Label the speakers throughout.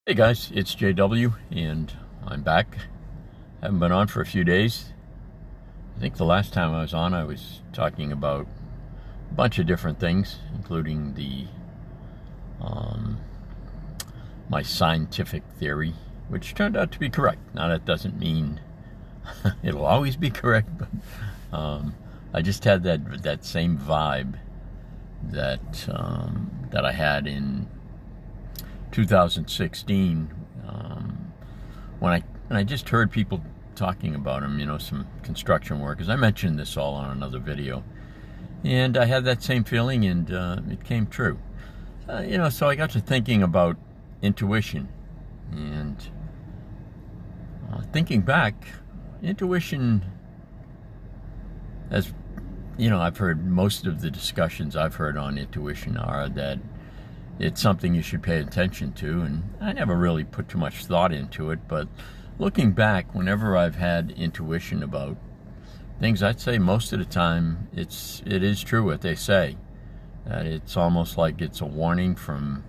Speaker 1: Hey guys, it's JW and I'm back. Haven't been on for a few days. I think the last time I was on I was talking about a bunch of different things, including my scientific theory, which turned out to be correct. Now that doesn't mean it'll always be correct, but I just had that same vibe that I had in 2016 when I just heard people talking about them, some construction workers. I mentioned this all on another video, and I had that same feeling, and it came true. So I got to thinking about intuition, and thinking back, intuition, as I've heard most of the discussions I've heard on intuition are that it's something you should pay attention to, and I never really put too much thought into it, but looking back, whenever I've had intuition about things, I'd say most of the time it is true what they say, that it's almost like it's a warning from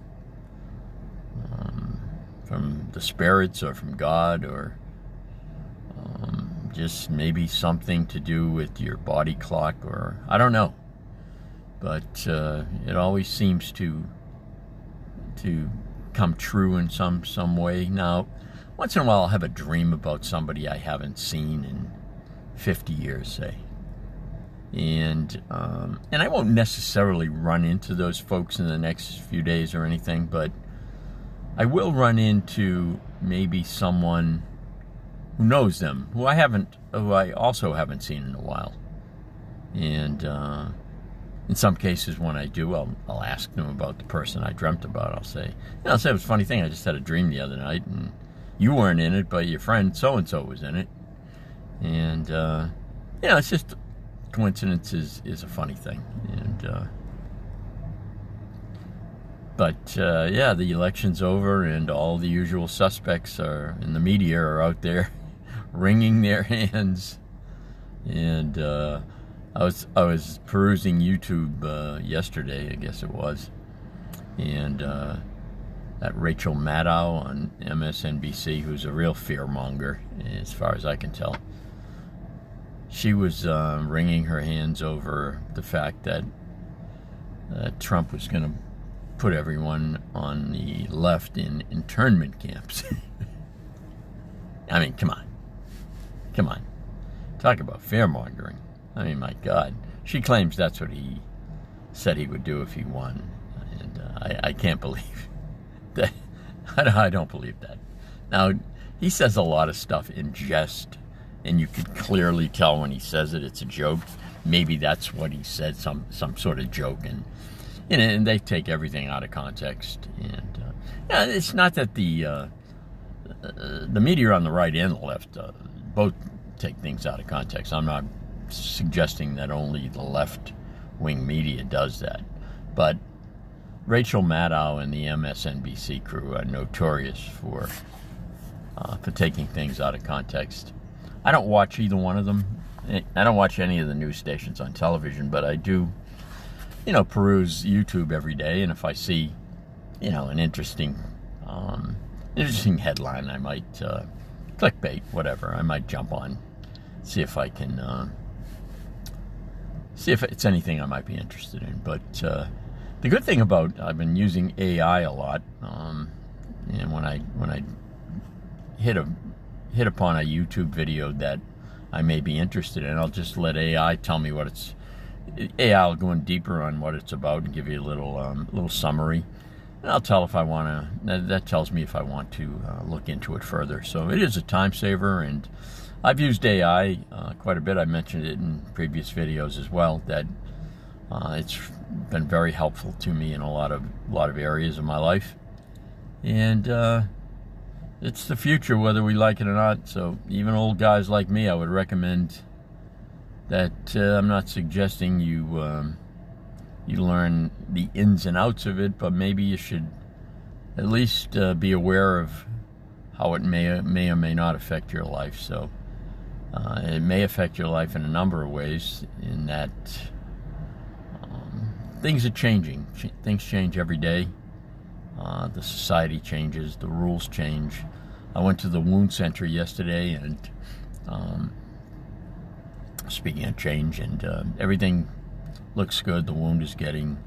Speaker 1: the spirits or from God, or just maybe something to do with your body clock, or I don't know, but it always seems to come true in some way. Now, once in a while I'll have a dream about somebody I haven't seen in 50 years, say. And I won't necessarily run into those folks in the next few days or anything, but I will run into maybe someone who knows them, who I also haven't seen in a while. And in some cases, when I do, I'll ask them about the person I dreamt about. I'll say it was a funny thing. I just had a dream the other night, and you weren't in it, but your friend so-and-so was in it. And, it's just coincidence is a funny thing. And, the election's over, and all the usual suspects in the media are out there wringing their hands. And, I was perusing YouTube yesterday, I guess it was, and that Rachel Maddow on MSNBC, who's a real fear-monger, as far as I can tell, she was wringing her hands over the fact that Trump was going to put everyone on the left in internment camps. I mean, come on. Talk about fear-mongering. I mean, my God. She claims that's what he said he would do if he won. And I can't believe that. I don't believe that. Now, he says a lot of stuff in jest, and you could clearly tell when he says it's a joke. Maybe that's what he said, some sort of joke. And they take everything out of context. And it's not that the media on the right and the left both take things out of context. I'm not suggesting that only the left-wing media does that, but Rachel Maddow and the MSNBC crew are notorious for taking things out of context. I don't watch either one of them. I don't watch any of the news stations on television, but I do, peruse YouTube every day, and if I see, an interesting headline, I might clickbait, whatever. I might jump on, see if I can. See if it's anything I might be interested in. But the good thing about, I've been using AI a lot, and when I hit upon a YouTube video that I may be interested in, I'll just let AI tell me what it's. AI will go in deeper on what it's about and give you a little summary, and I'll tell if I want to. That tells me if I want to look into it further. So it is a time saver, and I've used AI quite a bit. I mentioned it in previous videos as well, that it's been very helpful to me in a lot of areas of my life. And it's the future, whether we like it or not. So even old guys like me, I would recommend that. I'm not suggesting you learn the ins and outs of it, but maybe you should at least be aware of how it may or may not affect your life. So it may affect your life in a number of ways, in that things are changing. Things change every day. The society changes, the rules change. I went to the wound center yesterday, and speaking of change, and everything looks good. The wound is getting,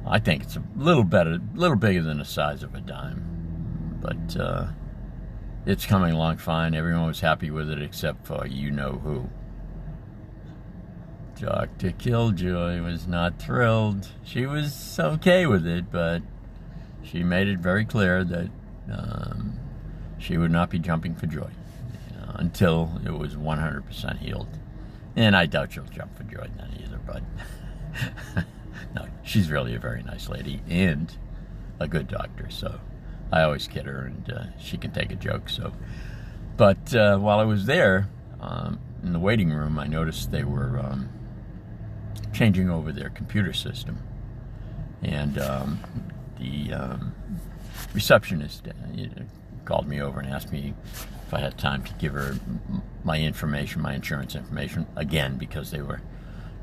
Speaker 1: I think it's a little bigger than the size of a dime, but it's coming along fine. Everyone was happy with it except for you-know-who. Dr. Killjoy was not thrilled. She was okay with it, but she made it very clear that she would not be jumping for joy until it was 100% healed. And I doubt she'll jump for joy then either, but no, she's really a very nice lady and a good doctor, so I always kid her, and she can take a joke. So, but while I was there in the waiting room, I noticed they were changing over their computer system, and the receptionist called me over and asked me if I had time to give her my information, my insurance information, again, because they were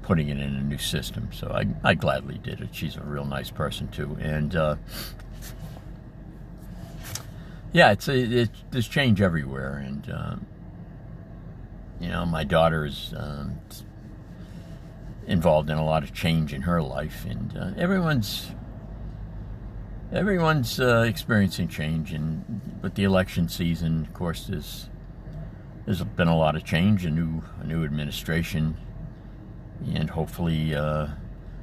Speaker 1: putting it in a new system. So I gladly did it. She's a real nice person too, and yeah, there's change everywhere, and my daughter's involved in a lot of change in her life, and everyone's experiencing change. And with the election season, of course, there's been a lot of change, a new administration, and hopefully the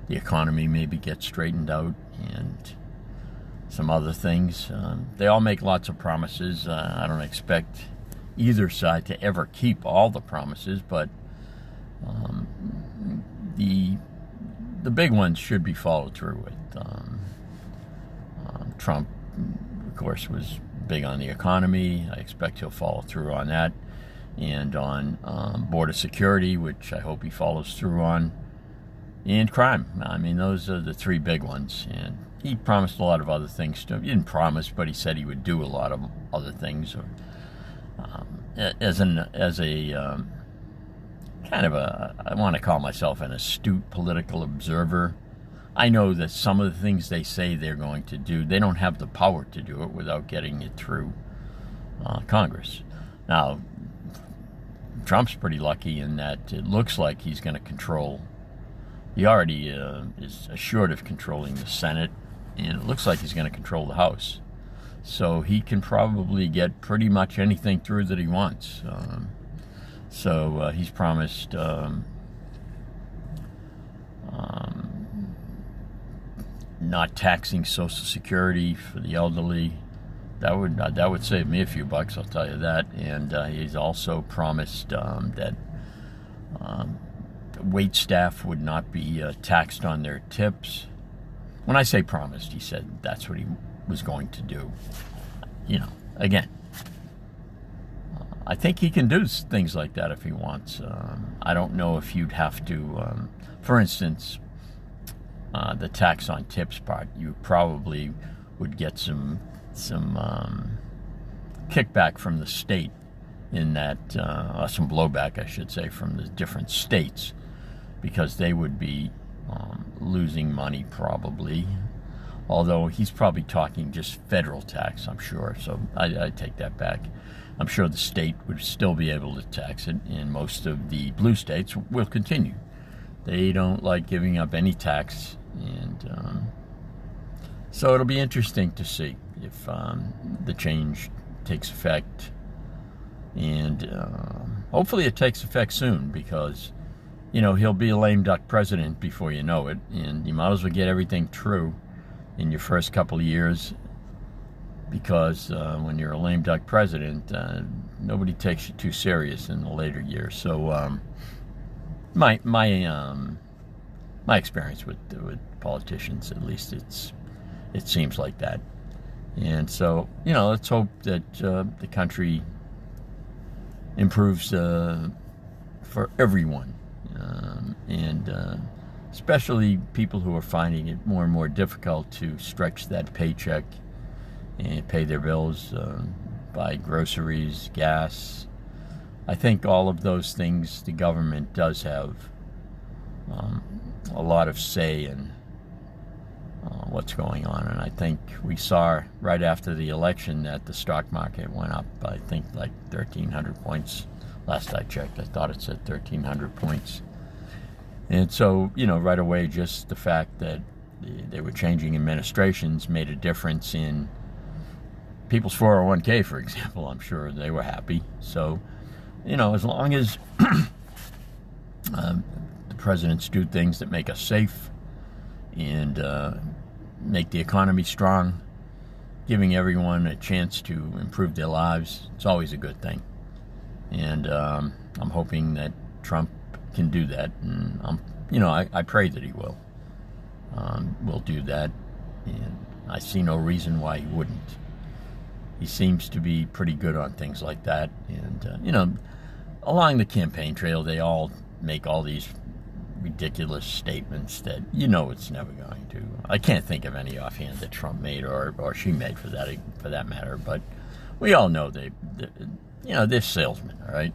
Speaker 1: economy maybe gets straightened out, and some other things. They all make lots of promises. I don't expect either side to ever keep all the promises, but the big ones should be followed through with. Trump, of course, was big on the economy. I expect he'll follow through on that, and on border security, which I hope he follows through on, and crime. I mean, those are the three big ones. And he promised a lot of other things too. He didn't promise, but he said he would do a lot of other things. Or as a kind of I want to call myself an astute political observer. I know that some of the things they say they're going to do, they don't have the power to do it without getting it through Congress. Now, Trump's pretty lucky in that it looks like he's going to control. He already is assured of controlling the Senate, and it looks like he's going to control the House. So he can probably get pretty much anything through that he wants. So he's promised not taxing Social Security for the elderly. That would save me a few bucks, I'll tell you that. And he's also promised that wait staff would not be taxed on their tips. When I say promised, he said that's what he was going to do. Again, I think he can do things like that if he wants. I don't know if you'd have to, for instance, the tax on tips part, you probably would get some kickback from the state in that, some blowback, I should say, from the different states, because they would be losing money probably. Although he's probably talking just federal tax, I'm sure. So I take that back. I'm sure the state would still be able to tax it, and most of the blue states will continue. They don't like giving up any tax, and so it'll be interesting to see if the change takes effect, and hopefully it takes effect soon, because he'll be a lame duck president before you know it, and you might as well get everything through in your first couple of years, because when you're a lame duck president, nobody takes you too serious in the later years. So my experience with politicians, at least it seems like that. And so let's hope that the country improves for everyone, and especially people who are finding it more and more difficult to stretch that paycheck and pay their bills, buy groceries, gas. I think all of those things, the government does have a lot of say in what's going on. And I think we saw right after the election that the stock market went up, I think, like 1,300 points. Last I checked, I thought it said 1,300 points. And so, right away, just the fact that they were changing administrations made a difference in people's 401k, for example. I'm sure they were happy. So, as long as the presidents do things that make us safe and make the economy strong, giving everyone a chance to improve their lives, it's always a good thing. And I'm hoping that Trump can do that, and I pray that he will do that, and I see no reason why he wouldn't. He seems to be pretty good on things like that, and along the campaign trail, they all make all these ridiculous statements that it's never going to. I can't think of any offhand that Trump made or she made for that matter, but we all know they're salesmen, all right?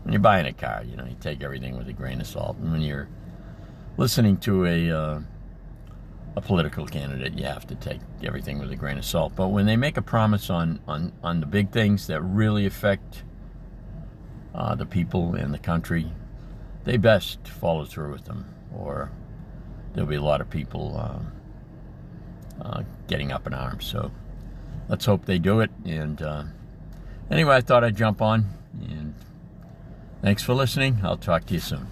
Speaker 1: When you're buying a car, you take everything with a grain of salt. And when you're listening to a political candidate, you have to take everything with a grain of salt. But when they make a promise on the big things that really affect the people and the country, they best follow through with them, or there'll be a lot of people getting up in arms. So let's hope they do it. And anyway, I thought I'd jump on, and thanks for listening. I'll talk to you soon.